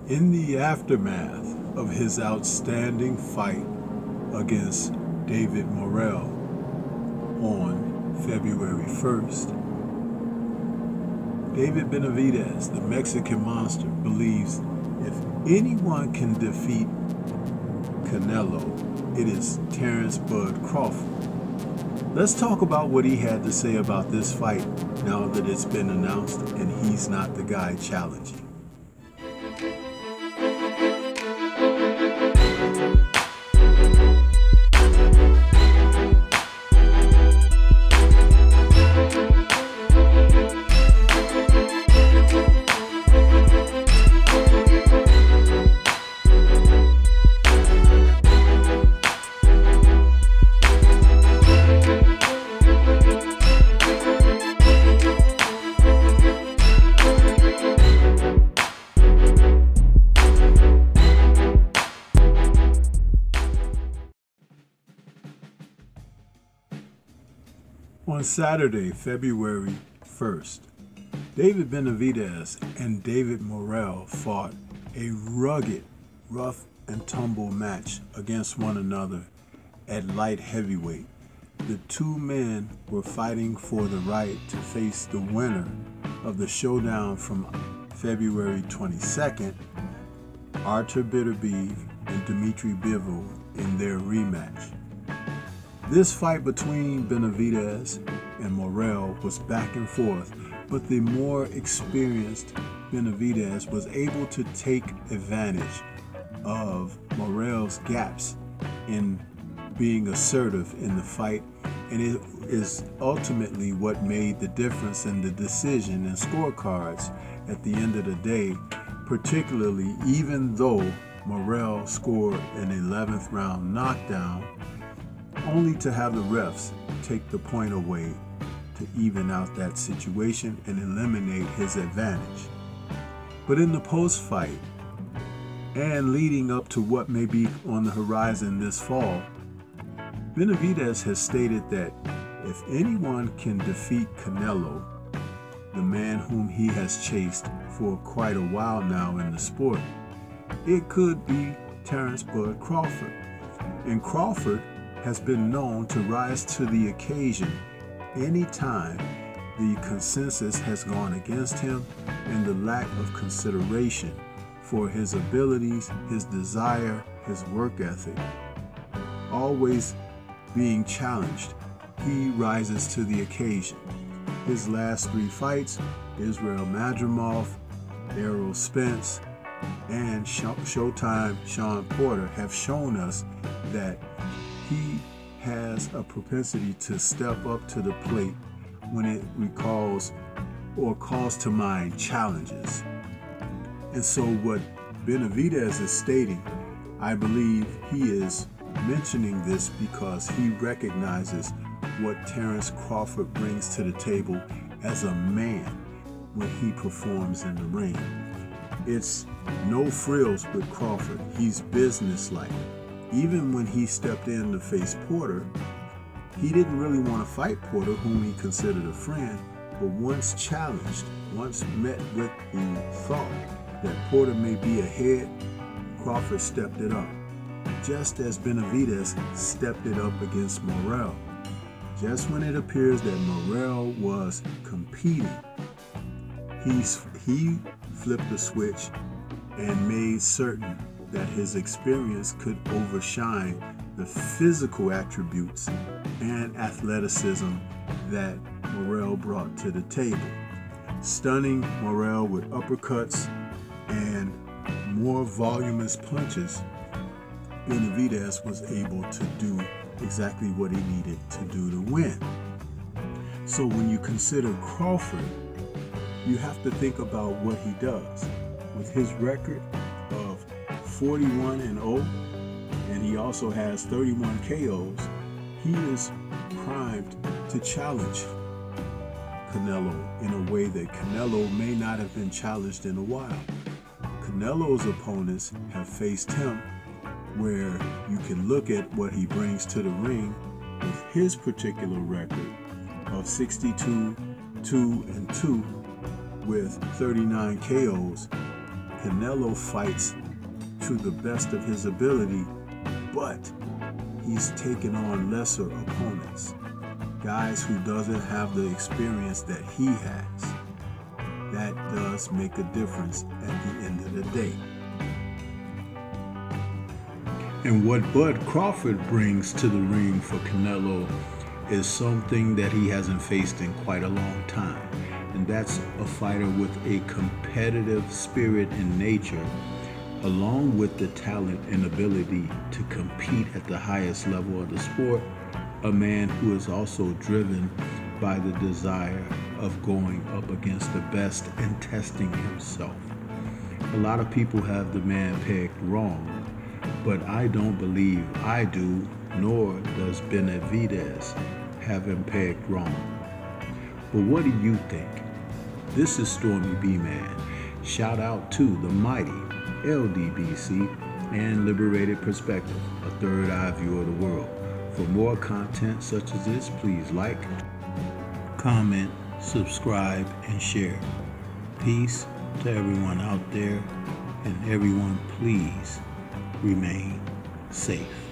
In the aftermath of his outstanding fight against David Morrell on February 1st, David Benavidez, the Mexican monster, believes if anyone can defeat Canelo, it is Terrence Bud Crawford. Let's talk about what he had to say about this fight now that it's been announced and he's not the guy challenging. On Saturday, February 1st, David Benavidez and David Morrell fought a rugged, rough and tumble match against one another at light heavyweight. The two men were fighting for the right to face the winner of the showdown from February 22nd, Artur Beterbiev and Dmitry Bivol, in their rematch. This fight between Benavidez and Morrell was back and forth, but the more experienced Benavidez was able to take advantage of Morrell's gaps in being assertive in the fight, and it is ultimately what made the difference in the decision and scorecards at the end of the day, particularly even though Morrell scored an 11th round knockdown, only to have the refs take the point away to even out that situation and eliminate his advantage. But in the post-fight, and leading up to what may be on the horizon this fall, Benavidez has stated that if anyone can defeat Canelo, the man whom he has chased for quite a while now in the sport, it could be Terrence Bud Crawford. And Crawford has been known to rise to the occasion anytime the consensus has gone against him and the lack of consideration for his abilities, his desire, his work ethic. Always being challenged, he rises to the occasion. His last three fights, Israel Madrimov, Errol Spence, and Showtime Shawn Porter, have shown us that he has a propensity to step up to the plate when it recalls or calls to mind challenges. And so what Benavidez is stating, I believe he is mentioning this because he recognizes what Terrence Crawford brings to the table as a man when he performs in the ring. It's no frills with Crawford. He's businesslike. Even when he stepped in to face Porter, he didn't really want to fight Porter, whom he considered a friend, but once challenged, once met with the thought that Porter may be ahead, Crawford stepped it up, just as Benavidez stepped it up against Morrell. Just when it appears that Morrell was competing, he flipped the switch and made certain that his experience could overshine the physical attributes and athleticism that Morrell brought to the table. Stunning Morrell with uppercuts and more voluminous punches, Benavidez was able to do exactly what he needed to do to win. So when you consider Crawford, you have to think about what he does. With his record of 41-0, and he also has 31 KOs, he is primed to challenge Canelo in a way that Canelo may not have been challenged in a while. Canelo's opponents have faced him, where you can look at what he brings to the ring with his particular record of 62-2-2 with 39 KOs. Canelo fights to the best of his ability, but he's taken on lesser opponents, guys who doesn't have the experience that he has. That does make a difference at the end of the day. And what Bud Crawford brings to the ring for Canelo is something that he hasn't faced in quite a long time. And that's a fighter with a competitive spirit and nature, along with the talent and ability to compete at the highest level of the sport. A man who is also driven by the desire of going up against the best and testing himself. A lot of people have the man pegged wrong, but I don't believe I do, nor does Benavidez have him pegged wrong. But what do you think? This is Stormy B-Man. Shout out to the mighty LDBC and Liberated Perspective, a third eye view of the world. For more content such as this, please like, comment, subscribe, and share. Peace to everyone out there, and everyone please remain safe.